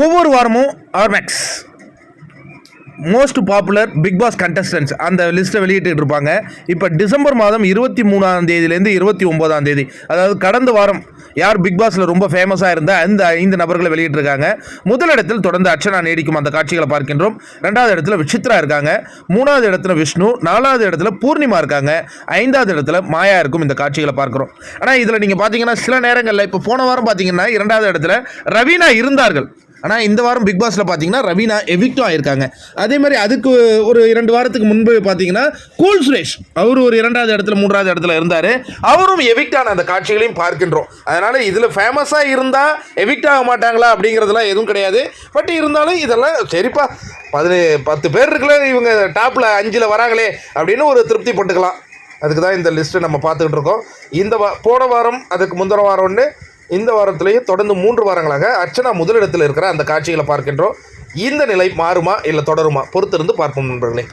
ஒவ்வொரு வாரமும் Ormax most popular Bigg Boss contestants அந்த லிஸ்ட்டை வெளியிட்டு இருப்பாங்க. இப்போ டிசம்பர் மாதம் 23ஆம் தேதியிலேருந்து 29ஆம் தேதி, அதாவது கடந்த வாரம் யார் பிக் பாஸில் ரொம்ப ஃபேமஸாக இருந்தால் அந்த 5 நபர்களை வெளியிட்டிருக்காங்க. முதலிடத்தில் தொடர்ந்து அர்ச்சனா நீடிக்கும் அந்த காட்சிகளை பார்க்கின்றோம். 2வது இடத்துல விசித்ரா இருக்காங்க. 3வது இடத்துல விஷ்ணு. 4வது இடத்துல பூர்ணிமா இருக்காங்க. 5வது இடத்துல மாயா இருக்கும் இந்த காட்சிகளை பார்க்குறோம். ஆனால் இதில் நீங்கள் பார்த்தீங்கன்னா சில நேரங்களில் இப்போ போன வாரம் பார்த்தீங்கன்னா 2வது இடத்துல ரவீனா இருந்தார்கள். ஆனால் இந்த வாரம் பிக் பாஸில் பார்த்தீங்கன்னா ரவீனா எவிக்டும் ஆயிருக்காங்க. அதே மாதிரி அதுக்கு ஒரு 2 வாரத்துக்கு முன்பு பார்த்தீங்கன்னா கூல் சுரேஷ் அவர் ஒரு 2வது இடத்துல 3வது இடத்துல இருந்தார். அவரும் எவிக்டான அந்த காட்சிகளையும் பார்க்கின்றோம். அதனால் இதில் ஃபேமஸாக இருந்தால் எவிக்ட் ஆக மாட்டாங்களா அப்படிங்கிறதுலாம் எதுவும் கிடையாது. பட் இருந்தாலும் இதெல்லாம் சரிப்பா 10 பேர் இருக்குல்ல, இவங்க டாப்பில் 5ல் வராங்களே அப்படின்னு ஒரு திருப்தி பட்டுக்கலாம். அதுக்கு தான் இந்த லிஸ்ட்டு நம்ம பார்த்துக்கிட்டு இருக்கோம். போன வாரம் அதுக்கு முந்தின வாரம் ஒன்று, இந்த வாரத்திலேயே தொடர்ந்து 3 வாரங்களாக அர்ச்சனா முதலிடத்தில் இருக்கிற அந்த காட்சிகளை பார்க்கின்றோம். இந்த நிலை மாறுமா இல்லை தொடருமா பொறுத்திருந்து பார்ப்போம் நண்பர்களே.